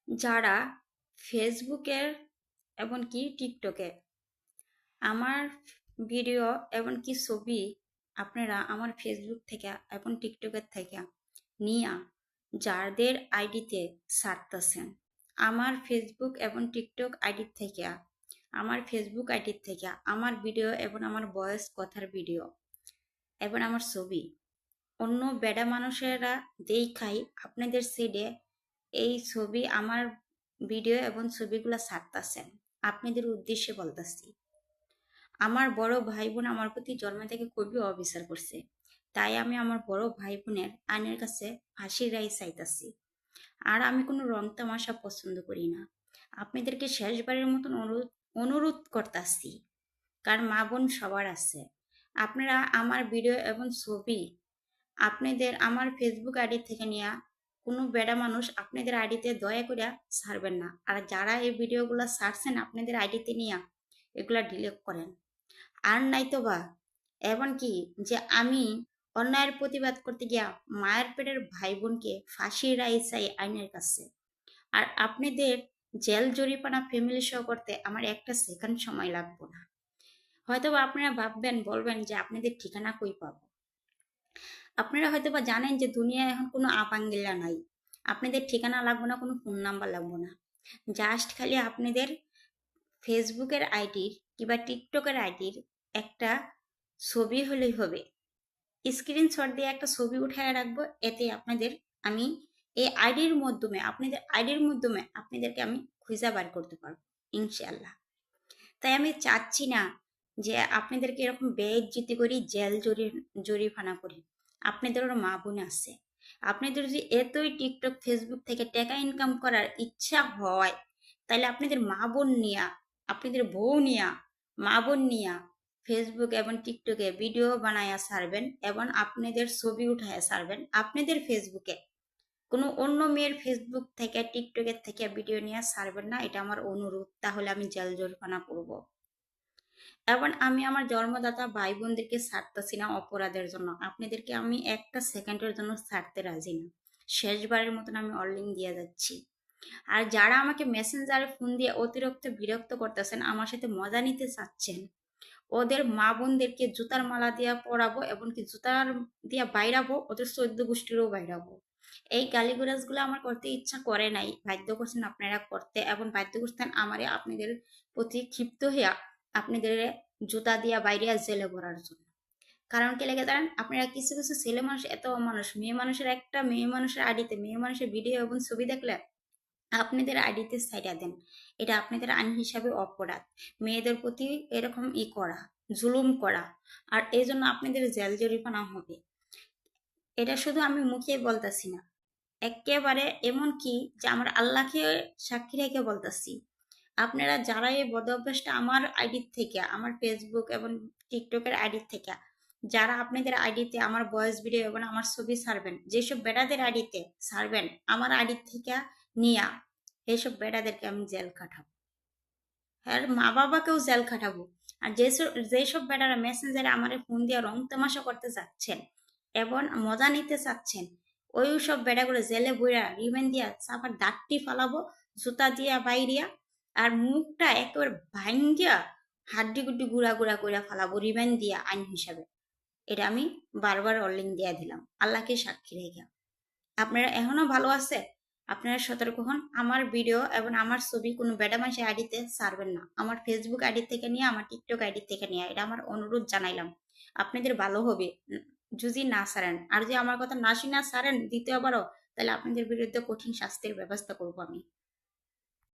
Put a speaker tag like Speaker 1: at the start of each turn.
Speaker 1: যারা ফেসবুকের এমনকি টিকটকে আমার ভিডিও এমনকি ছবি আপনারা আমার ফেসবুক থেকে এবং টিকটকের থেকে নিয়া যাদের আইডিতে ছাড়তেছেন, আমার ফেসবুক এবং টিকটক আইডির থেকে আমার ফেসবুক আইডির থেকে আমার ভিডিও এবং আমার ভয়েস কথার ভিডিও এবং আমার ছবি অন্য বেডা মানুষেরা দেখাই আপনাদের সিডে এই ছবি আমার ভিডিও এবং ছবিগুলো ছাড়তেছেন। আপনাদের উদ্দেশ্যে বলতেছি, আমার বড় ভাই বোন আমার প্রতি জন্ম থেকে খুবই অবিচার করছে, তাই আমি আমার বড় ভাই বোনের আইনের কাছে ফাঁসির রায় চাইতাছি। আর আমি কোনো রং তামাশা পছন্দ করি না। আপনাদেরকে শেষবারের মতন অনুরোধ করতাছি, কারণ মা বোন সবার আছে। আপনারা আমার ভিডিও এবং ছবি আপনাদের আমার ফেসবুক আইডি থেকে নিয়ে কোনো বেড়া মানুষ আপনাদের আইডিতে দয়া করে ছাড়বেন না। আর যারা এই ভিডিওগুলো ছাড়ছেন আপনাদের আইডিতে নিয়ে এগুলা ডিলিট করেন। আর নাইতো বা এমনকি যে আমি অন্যায়ের প্রতিবাদ করতে গিয়া মায়ের পেটের ভাই বোনকে ফাঁসির রায় চাই আইনের কাছে। আর আপনাদের জেল জরিমানা ফ্যামিলি শো করতে আমার একটা সেকেন্ড সময় লাগবে না। হয়তো বা আপনারা ভাববেন, বলবেন যে আপনাদের ঠিকানা কই পাবো। আপনারা হয়তো বা জানেন যে দুনিয়ায় এখন কোনো আপাঙ্গিল্লা নাই। আপনাদের ঠিকানা লাগবে না, কোনো ফোন নাম্বার লাগবে না। জাস্ট খালি আপনাদের ফেসবুকের আইডির কিংবা টিকটকের আইডির একটা ছবি হলেই হবে। স্ক্রিনশট দিয়ে একটা ছবি উঠায় রাখবো, এতে আপনাদের আমি এই আইডির মাধ্যমে আপনাদেরকে আমি খুঁজে বার করতে পারবো ইনশাআল্লাহ। তাই আমি চাচ্ছি না যে আপনাদেরকে এরকম বেইজ্জতি করি, জেল জরিমানা করি। আপনাদেরও মা বোন আছে। আপনাদের যদি এতই টিকটক ফেসবুক থেকে টাকা ইনকাম করার ইচ্ছা হয়, তাহলে আপনাদের মা বোন নিয়া, আপনাদের বউ নিয়া, মা বোন নিয়া ফেসবুক এবং টিকটকে ভিডিও বানায়া ছাড়বেন এবং আপনাদের ছবি উঠায়া ছাড়বেন আপনাদের ফেসবুকে। কোনো অন্য মেয়ের ফেসবুক থেকে টিকটকের থেকে ভিডিও নিয়ে ছাড়বেন না, এটা আমার অনুরোধ। তাহলে আমি জেল জরিমানা করব। এবং আমি আমার জন্মদাতা ভাই বোনদেরকে ছাড়তেছি না অপরাধের জন্য। আপনাদেরকে আমি একটা সেকেন্ডের জন্য ছাড়তে রাজি না। শেষবারের মতন আমি অর্লিং দিয়ে যাচ্ছি। আর যারা আমাকে মেসেঞ্জারে ফোন দিয়ে অতিরিক্ত বিরক্ত করতেছেন, আমার সাথে মজা নিতে চাচ্ছেন, ওদের মা বোনদেরকে জুতার মালা দিয়া পরাবো এবং কি জুতার দিয়া বাইরাবো, ওদের 14 গোষ্ঠীরও বাইরাবো। এই গালিগুলাজ গুলো আমার করতে ইচ্ছা করে নাই, বাধ্য করছেন আপনারা করতে এবং বাধ্য করছেন আমারে আপনাদের প্রতি ক্ষিপ্ত হইয়া আপনাদের জুতা দিয়া বাইরিয়া জেলে ভরার জন্য। কারণ কি লেগে জানেন, আপনারা কিছু কিছু ছেলে মানুষ, এত মানুষ, মেয়ে মানুষের একটা মেয়ে মানুষের আইডিতে মেয়ে মানুষের ভিডিও এবং ছবি দেখলে আপনাদের আইডিতে সাইডা দেন। এটা আপনাদের আইন হিসাবে অপরাধ। মেয়েদের প্রতি এরকম করা, জুলুম করা, আর এই জন্য আপনাদের জেল জরিমানা হবে। এটা শুধু আমি মুখে বলতেছি না, একেবারে এমন কি যে আমার আল্লাহকে সাক্ষী রেখে বলতেছি, আপনারা যারা এই বদ অভ্যাসটা আমার আইডির থেকে, আমার ফেসবুক এবং টিকটকের আইডির থেকে যারা আপনাদের আইডিতে আমার ভয়েস ভিডিও এবং আমার ছবি ছাড়বেন, যেসব বেটাদের আইডিতে ছাড়বেন আমার আইডির থেকে নিয়া, এইসব বেটাদেরকে আমি জেল খাটাবো। হ্যাঁ, মা বাবাকেও জেল খাটাবো। আর যেসব বেটারা মেসেঞ্জারে আমার ফোন দিয়ে রং তামাশা করতে চাচ্ছেন এবং মজা নিতে চাচ্ছেন, ওই সব বেটাগুলো জেলে বইরা রিমান্ড দিয়া চাপার দাঁতটি ফালাবো জুতা দিয়া বাইরিয়া, আর মুখটা একেবারে ভাঙ্গিয়া হাড্ডি গুড্ডি গুড়া গুড়া করে ফালাবো রিমান্ড দিয়া আইন হিসাবে। এটা আমি বারবার অর্লিং দিয়া দিলাম আল্লাহকে সাক্ষী রেখে। আপনারা এখনো ভালো আছে, আপনারা সতর্ক হন। আমার ভিডিও এবং আমার ছবি কোনো বেডা মানুষের আইডিতে ছাড়বেন না। আমার ফেসবুক আইডি থেকে নিয়ে, আমার টিকটক আইডি থেকে নিয়ে, এটা আমার অনুরোধ জানাইলাম। আপনাদের ভালো হবে যদি না ছাড়েন। আর যদি আমার কথা না শুনে ছাড়েন দ্বিতীয়বারও, তাহলে আপনাদের বিরুদ্ধে কঠিন শাস্তির ব্যবস্থা করবো আমি।